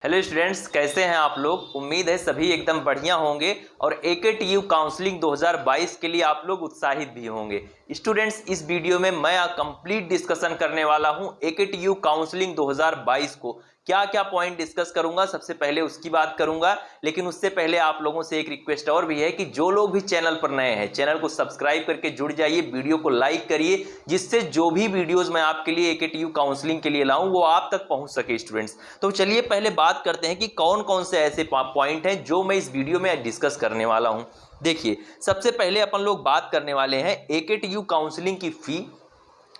Hello students, कैसे हैं आप लोग। उम्मीद है सभी एकदम बढ़िया होंगे और AKTU काउंसलिंग 2022 के लिए आप लोग उत्साहित भी होंगे। स्टूडेंट्स, इस वीडियो में मैं कंप्लीट डिस्कशन करने वाला हूं AKTU काउंसलिंग 2022 को क्या क्या पॉइंट डिस्कस करूंगा। सबसे पहले उसकी बात करूंगा, लेकिन उससे पहले आप लोगों से एक रिक्वेस्ट और भी है कि जो लोग भी चैनल पर नए हैं चैनल को सब्सक्राइब करके जुड़ जाइए, वीडियो को लाइक करिए, जिससे जो भी वीडियोस मैं आपके लिए AKTU काउंसलिंग के लिए लाऊं वो आप तक पहुंच सके। स्टूडेंट्स, तो चलिए पहले बात करते हैं कि कौन कौन से ऐसे पॉइंट हैं जो मैं इस वीडियो में डिस्कस करने वाला हूं। देखिए, सबसे पहले अपन लोग बात करने वाले हैं AKTU काउंसलिंग की फी,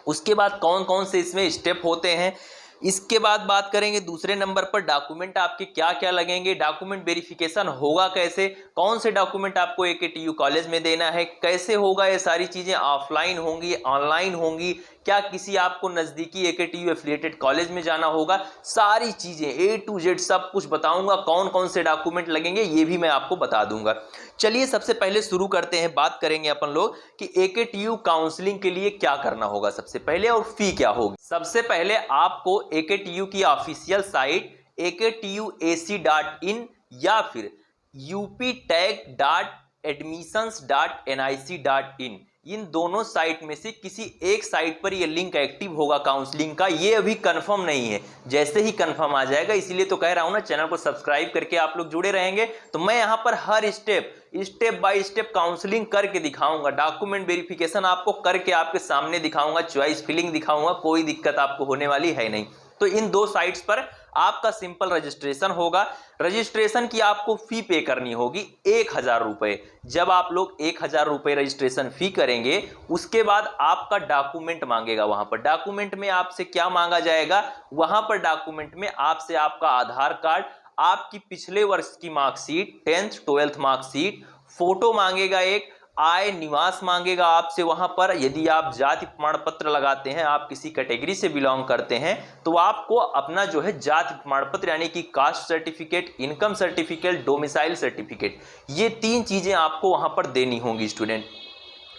उसके बाद कौन कौन से इसमें स्टेप होते हैं, इसके बाद बात करेंगे दूसरे नंबर पर डॉक्यूमेंट आपके क्या क्या लगेंगे, डॉक्यूमेंट वेरिफिकेशन होगा कैसे, कौन से डॉक्यूमेंट आपको AKTU कॉलेज में देना है, कैसे होगा, ये सारी चीजें ऑफलाइन होंगी ऑनलाइन होंगी, क्या किसी आपको नजदीकी AKTU एफिलिएटेड कॉलेज में जाना होगा, सारी चीजें A to Z सब कुछ बताऊंगा। कौन कौन से डॉक्यूमेंट लगेंगे ये भी मैं आपको बता दूंगा। चलिए सबसे पहले शुरू करते हैं, बात करेंगे अपन लोग कि AKTU काउंसलिंग के लिए क्या करना होगा सबसे पहले और फी क्या होगी। सबसे पहले आपको AKTU की ऑफिशियल साइट AKTUAC.in या फिर uptech.admissions.nic.in, इन दोनों साइट में से किसी एक साइट पर यह लिंक एक्टिव होगा काउंसलिंग का। ये अभी कंफर्म नहीं है, जैसे ही कंफर्म आ जाएगा, इसीलिए तो कह रहा हूं ना, चैनल को सब्सक्राइब करके आप लोग जुड़े रहेंगे तो मैं यहां पर हर स्टेप बाय स्टेप काउंसलिंग करके दिखाऊंगा, डॉक्यूमेंट वेरिफिकेशन आपको करके आपके सामने दिखाऊंगा, चॉइस फिलिंग दिखाऊंगा, कोई दिक्कत आपको होने वाली है नहीं। तो इन दो साइट्स पर आपका सिंपल रजिस्ट्रेशन होगा। रजिस्ट्रेशन की आपको फी पे करनी होगी 1000 रुपए। जब आप लोग 1000 रुपए रजिस्ट्रेशन फी करेंगे, उसके बाद आपका डॉक्यूमेंट मांगेगा। वहां पर डॉक्यूमेंट में आपसे क्या मांगा जाएगा, वहां पर डॉक्यूमेंट में आपसे आपका आधार कार्ड, आपकी पिछले वर्ष की marksheet, 10th 12th marksheet, photo मांगेगा, एक आय निवास मांगेगा आपसे। वहां पर यदि आप जाति प्रमाण पत्र लगाते हैं, आप किसी कैटेगरी से बिलोंग करते हैं, तो आपको अपना जो है जाति प्रमाण पत्र यानी कि caste certificate, income certificate, domicile certificate, ये 3 चीजें आपको वहां पर देनी होंगी स्टूडेंट।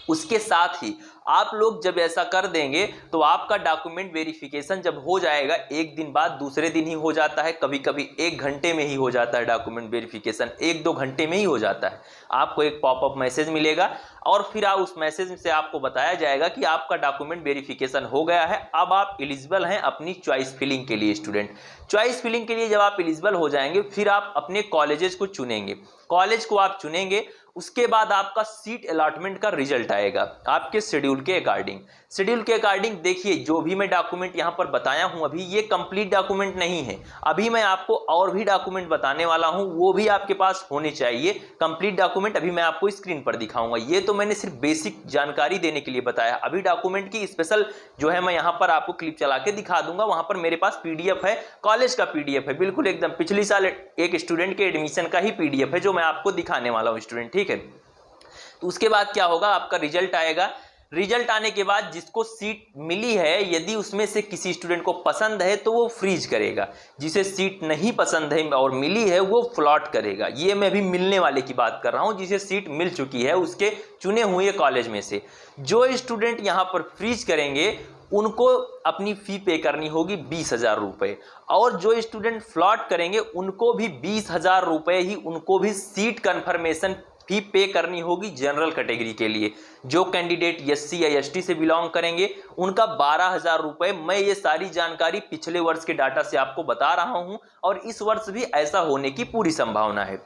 उसके साथ ही आप लोग जब ऐसा कर देंगे तो आपका डॉक्यूमेंट वेरिफिकेशन जब हो जाएगा, एक दिन बाद दूसरे दिन ही हो जाता है, कभी कभी 1 घंटे में ही हो जाता है डॉक्यूमेंट वेरिफिकेशन, 1-2 घंटे में ही हो जाता है। आपको एक पॉपअप मैसेज मिलेगा और फिर उस मैसेज से आपको बताया जाएगा कि आपका डॉक्यूमेंट वेरिफिकेशन हो गया है, अब आप एलिजिबल हैं अपनी चॉइस फिलिंग के लिए। स्टूडेंट, चॉइस फिलिंग के लिए जब आप एलिजिबल हो जाएंगे, फिर आप अपने कॉलेजेस को चुनेंगे। कॉलेज को आप चुनेंगे, उसके बाद आपका सीट अलॉटमेंट का रिजल्ट आएगा आपके शेड्यूल के अकॉर्डिंग। शेड्यूल के अकॉर्डिंग देखिए, जो भी मैं डॉक्यूमेंट यहां पर बताया हूं अभी, ये कंप्लीट डॉक्यूमेंट नहीं है। अभी मैं आपको और भी डॉक्यूमेंट बताने वाला हूं, वो भी आपके पास होने चाहिए। कंप्लीट डॉक्यूमेंट अभी मैं आपको स्क्रीन पर दिखाऊंगा। ये तो मैंने सिर्फ बेसिक जानकारी देने के लिए बताया। अभी डॉक्यूमेंट की स्पेशल जो है मैं यहां पर आपको क्लिप चला के दिखा दूंगा। वहां पर मेरे पास PDF है, कॉलेज का PDF है, बिल्कुल एकदम पिछली साल एक स्टूडेंट के एडमिशन का ही PDF है जो मैं आपको दिखाने वाला हूं स्टूडेंट, ठीक है। तो उसके बाद क्या होगा, आपका रिजल्ट आएगा। रिजल्ट आने के बाद जिसको सीट मिली है, यदि उसमें से किसी स्टूडेंट को पसंद है तो वो फ्रीज करेगा, जिसे सीट नहीं पसंद है और मिली है वो फ्लॉट करेगा। ये मैं भी मिलने वाले की बात कर रहा हूं, जिसे सीट मिल चुकी है उसके चुने हुए कॉलेज में से। जो स्टूडेंट यहां पर फ्रीज करेंगे उनको अपनी फी पे करनी होगी 20,000 रुपए, और जो स्टूडेंट फ्लॉट करेंगे उनको भी 20,000 रुपए ही उनको भी सीट कंफर्मेशन फी पे करनी होगी जनरल कैटेगरी के लिए। जो कैंडिडेट SC या ST से बिलोंग करेंगे उनका 12,000 रुपए। मैं ये सारी जानकारी पिछले वर्ष के डाटा से आपको बता रहा हूं और इस वर्ष भी ऐसा होने की पूरी संभावना है।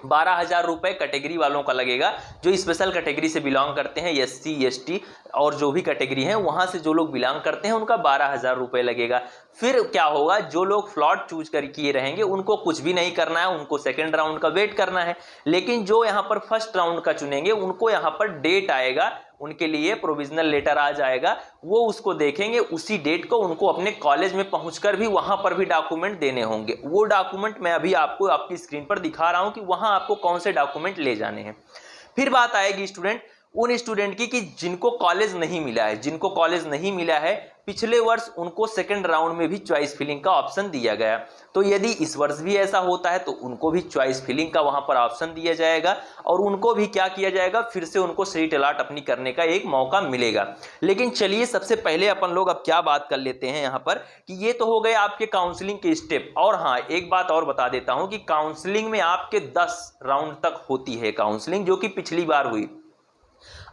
12,000 रुपए कैटेगरी वालों का लगेगा, जो स्पेशल कैटेगरी से बिलोंग करते हैं, SC ST और जो भी कैटेगरी है वहां से जो लोग बिलोंग करते हैं उनका 12,000 रुपए लगेगा। फिर क्या होगा, जो लोग फ्लॉट चूज कर किए रहेंगे उनको कुछ भी नहीं करना है, उनको सेकंड राउंड का वेट करना है। लेकिन जो यहां पर फर्स्ट राउंड का चुनेंगे उनको यहां पर डेट आएगा, उनके लिए प्रोविजनल लेटर आ जाएगा, वो उसको देखेंगे, उसी डेट को उनको अपने कॉलेज में पहुंचकर भी वहां पर भी डॉक्यूमेंट देने होंगे। वो डॉक्यूमेंट मैं अभी आपको आपकी स्क्रीन पर दिखा रहा हूं कि वहां आपको कौन से डॉक्यूमेंट ले जाने हैं। फिर बात आएगी स्टूडेंट, उन स्टूडेंट की कि जिनको कॉलेज नहीं मिला है, जिनको कॉलेज नहीं मिला है पिछले वर्ष उनको सेकंड राउंड में भी चॉइस फिलिंग का ऑप्शन दिया गया। तो यदि इस वर्ष भी ऐसा होता है तो उनको भी चॉइस फिलिंग का वहां पर ऑप्शन दिया जाएगा और उनको भी क्या किया जाएगा, फिर से उनको सीट अलॉट अपनी करने का एक मौका मिलेगा। लेकिन चलिए सबसे पहले अपन लोग अब क्या बात कर लेते हैं यहाँ पर कि ये तो हो गए आपके काउंसलिंग के स्टेप। और हाँ, एक बात और बता देता हूं कि काउंसलिंग में आपके 10 राउंड तक होती है काउंसलिंग, जो कि पिछली बार हुई।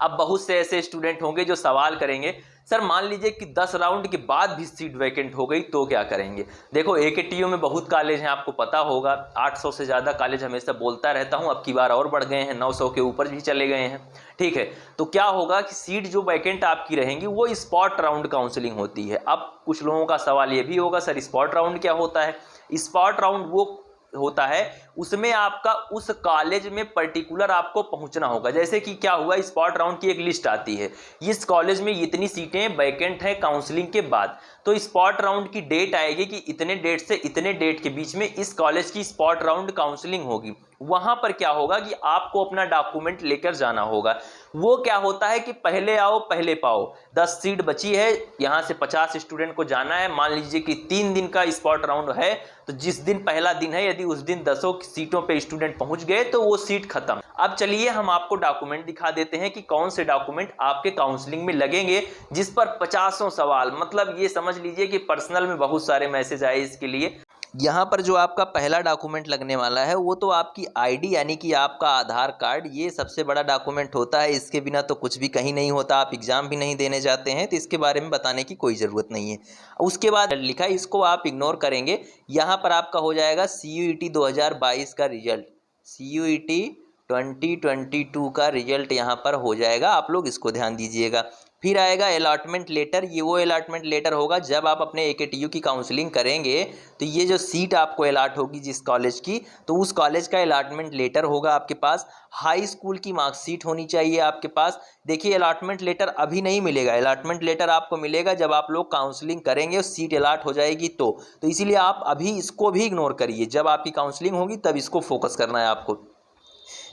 अब बहुत से ऐसे स्टूडेंट होंगे जो सवाल करेंगे, सर मान लीजिए कि 10 राउंड के बाद भी सीट वैकेंट हो गई तो क्या करेंगे। देखो AKTU में बहुत कॉलेज हैं, आपको पता होगा 800 से ज़्यादा कॉलेज हमेशा बोलता रहता हूं, अब की बार और बढ़ गए हैं, 900 के ऊपर भी चले गए हैं। ठीक है, तो क्या होगा कि सीट जो वैकेंट आपकी रहेंगी वो स्पॉट राउंड काउंसलिंग होती है। अब कुछ लोगों का सवाल ये भी होगा, सर स्पॉट राउंड क्या होता है। स्पॉट राउंड वो होता है उसमें आपका उस कॉलेज में पर्टिकुलर आपको पहुंचना होगा। जैसे कि क्या हुआ, स्पॉट राउंड की एक लिस्ट आती है, इस कॉलेज में इतनी सीटें वैकेंट हैं काउंसलिंग के बाद, तो स्पॉट राउंड की डेट आएगी कि इतने डेट से इतने डेट के बीच में इस कॉलेज की स्पॉट राउंड काउंसलिंग होगी। वहां पर क्या होगा कि आपको अपना डॉक्यूमेंट लेकर जाना होगा। वो क्या होता है कि पहले आओ पहले पाओ, 10 सीट बची है, यहां से 50 स्टूडेंट को जाना है। मान लीजिए कि 3 दिन का स्पॉट राउंड है, तो जिस दिन पहला दिन है यदि उस दिन 10 सीटों पे स्टूडेंट पहुंच गए तो वो सीट खत्म। अब चलिए हम आपको डॉक्यूमेंट दिखा देते हैं कि कौन से डॉक्यूमेंट आपके काउंसलिंग में लगेंगे, जिस पर 50 सवाल, मतलब ये समझ लीजिए कि पर्सनल में बहुत सारे मैसेज आए इसके लिए। यहाँ पर जो आपका पहला डॉक्यूमेंट लगने वाला है वो तो आपकी आईडी यानी कि आपका आधार कार्ड, ये सबसे बड़ा डॉक्यूमेंट होता है। इसके बिना तो कुछ भी कहीं नहीं होता, आप एग्जाम भी नहीं देने जाते हैं, तो इसके बारे में बताने की कोई ज़रूरत नहीं है। उसके बाद लिखा है, इसको आप इग्नोर करेंगे। यहाँ पर आपका हो जाएगा CUET 2022 का रिजल्ट, CUET 2022 का रिजल्ट यहाँ पर हो जाएगा, आप लोग इसको ध्यान दीजिएगा। फिर आएगा अलॉटमेंट लेटर, ये वो अलॉटमेंट लेटर होगा जब आप अपने AKTU की काउंसलिंग करेंगे तो ये जो सीट आपको अलॉट होगी जिस कॉलेज की, तो उस कॉलेज का अलॉटमेंट लेटर होगा आपके पास। हाई स्कूल की मार्कशीट होनी चाहिए आपके पास। देखिए अलॉटमेंट लेटर अभी नहीं मिलेगा, अलॉटमेंट लेटर आपको मिलेगा जब आप लोग काउंसलिंग करेंगे और सीट अलॉट हो जाएगी तो इसीलिए आप अभी इसको भी इग्नोर करिए, जब आपकी काउंसलिंग होगी तब इसको फोकस करना है आपको।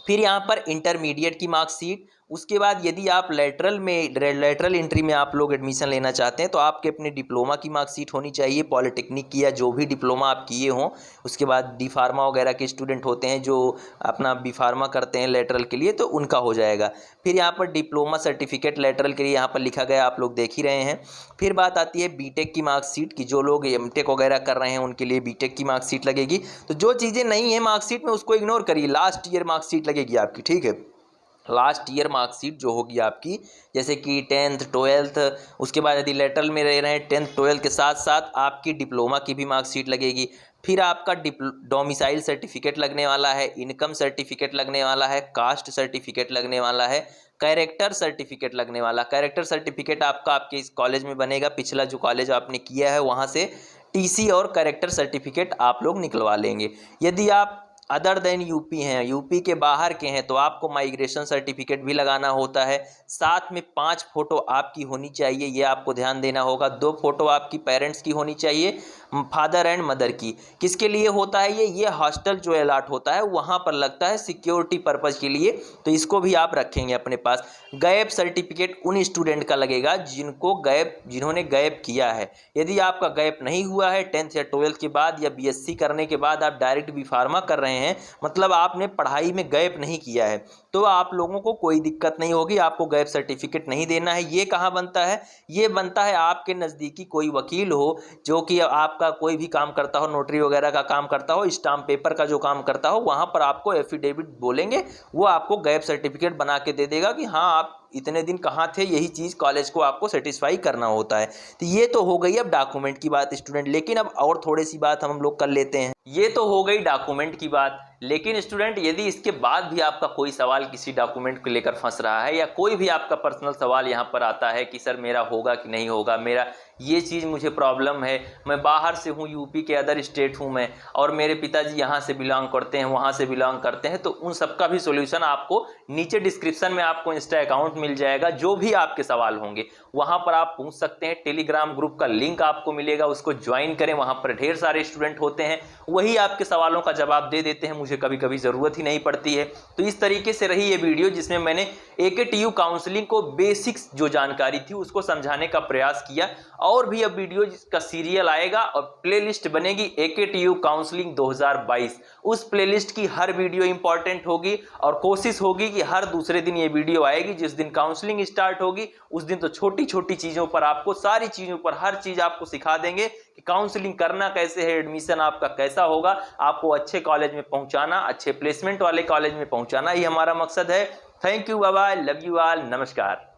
फिर यहाँ पर इंटरमीडिएट की मार्कशीट, उसके बाद यदि आप लेटरल एंट्री में आप लोग एडमिशन लेना चाहते हैं तो आपके अपने डिप्लोमा की मार्कशीट होनी चाहिए, पॉलिटेक्निक की या जो भी डिप्लोमा आप किए हों। उसके बाद डी फार्मा वगैरह के स्टूडेंट होते हैं जो अपना बी फार्मा करते हैं लेटरल के लिए, तो उनका हो जाएगा। फिर यहाँ पर डिप्लोमा सर्टिफिकेट लेटरल के लिए यहाँ पर लिखा गया, आप लोग देख ही रहे हैं। फिर बात आती है बीटेक की मार्कशीट की, जो लोग एमटेक वगैरह कर रहे हैं उनके लिए बीटेक की मार्कशीट लगेगी। तो जो चीज़ें नहीं है मार्कशीट में उसको इग्नोर करिए, लास्ट ईयर मार्कशीट लगेगी आपकी, ठीक है। लास्ट ईयर मार्कशीट जो होगी आपकी, जैसे कि 10th 12th, उसके बाद यदि लेटरल में रह रहे हैं 10th 12th के साथ साथ आपकी डिप्लोमा की भी मार्कशीट लगेगी। फिर आपका डोमिसाइल सर्टिफिकेट लगने वाला है, इनकम सर्टिफिकेट लगने वाला है, कास्ट सर्टिफिकेट लगने वाला है, कैरेक्टर सर्टिफिकेट लगने वाला। कैरेक्टर सर्टिफिकेट आपके इस कॉलेज में बनेगा, पिछला जो कॉलेज आपने किया है वहाँ से TC और कैरेक्टर सर्टिफिकेट आप लोग निकलवा लेंगे। यदि आप अदर देन यूपी हैं, यूपी के बाहर के हैं, तो आपको माइग्रेशन सर्टिफिकेट भी लगाना होता है। साथ में 5 फोटो आपकी होनी चाहिए, ये आपको ध्यान देना होगा। 2 फोटो आपकी पेरेंट्स की होनी चाहिए, फादर एंड मदर की। किसके लिए होता है ये हॉस्टल जो अलॉट होता है वहाँ पर लगता है सिक्योरिटी पर्पज़ के लिए, तो इसको भी आप रखेंगे अपने पास। गैप सर्टिफिकेट उन स्टूडेंट का लगेगा जिन्होंने गैप किया है। यदि आपका गैप नहीं हुआ है 10th या 12th के बाद या BSc करने के बाद आप डायरेक्ट बी फार्मा कर रहे हैं, मतलब आपने पढ़ाई में गैप नहीं किया है, तो आप लोगों को कोई दिक्कत नहीं होगी, आपको गैप सर्टिफिकेट नहीं देना है। ये कहाँ बनता है, ये बनता है आपके नज़दीकी कोई वकील हो जो कि आपका कोई भी काम करता हो, नोटरी वगैरह का काम करता हो, स्टाम्प पेपर का जो काम करता हो, वहाँ पर आपको एफिडेविट बोलेंगे, वो आपको गैप सर्टिफिकेट बना के दे देगा कि हाँ आप इतने दिन कहाँ थे, यही चीज़ कॉलेज को आपको सेटिस्फाई करना होता है। तो ये तो हो गई अब डॉक्यूमेंट की बात स्टूडेंट, लेकिन अब और थोड़ी सी बात हम लोग कर लेते हैं। ये तो हो गई डॉक्यूमेंट की बात, लेकिन स्टूडेंट यदि इसके बाद भी आपका कोई सवाल किसी डॉक्यूमेंट को लेकर फंस रहा है या कोई भी आपका पर्सनल सवाल यहाँ पर आता है कि सर मेरा होगा कि नहीं होगा, मेरा ये चीज़ मुझे प्रॉब्लम है, मैं बाहर से हूँ, यूपी के अदर स्टेट हूँ मैं, और मेरे पिताजी यहाँ से बिलोंग करते हैं, वहाँ से बिलोंग करते हैं, तो उन सबका भी सॉल्यूशन आपको नीचे डिस्क्रिप्शन में आपको इंस्टा अकाउंट मिल जाएगा। जो भी आपके सवाल होंगे वहाँ पर आप पूछ सकते हैं। टेलीग्राम ग्रुप का लिंक आपको मिलेगा, उसको ज्वाइन करें, वहाँ पर ढेर सारे स्टूडेंट होते हैं, वही आपके सवालों का जवाब दे देते हैं, मुझे कभी कभी ज़रूरत ही नहीं पड़ती है। तो इस तरीके से रही ये वीडियो जिसमें मैंने AKTU काउंसलिंग को बेसिक्स जो जानकारी थी उसको समझाने का प्रयास किया। और भी अब वीडियो जिसका सीरियल आएगा और प्लेलिस्ट बनेगी AKTU काउंसलिंग 2022। उस प्लेलिस्ट की हर वीडियो इंपॉर्टेंट होगी और कोशिश होगी कि हर दूसरे दिन ये वीडियो आएगी। जिस दिन काउंसलिंग स्टार्ट होगी उस दिन तो छोटी छोटी चीज़ों पर, आपको सारी चीज़ों पर, हर चीज़ आपको सिखा देंगे कि काउंसलिंग करना कैसे है, एडमिशन आपका कैसा होगा, आपको अच्छे कॉलेज में पहुंचाना, अच्छे प्लेसमेंट वाले कॉलेज में पहुंचाना ही हमारा मकसद है। Thank you, bye bye, love you all, नमस्कार।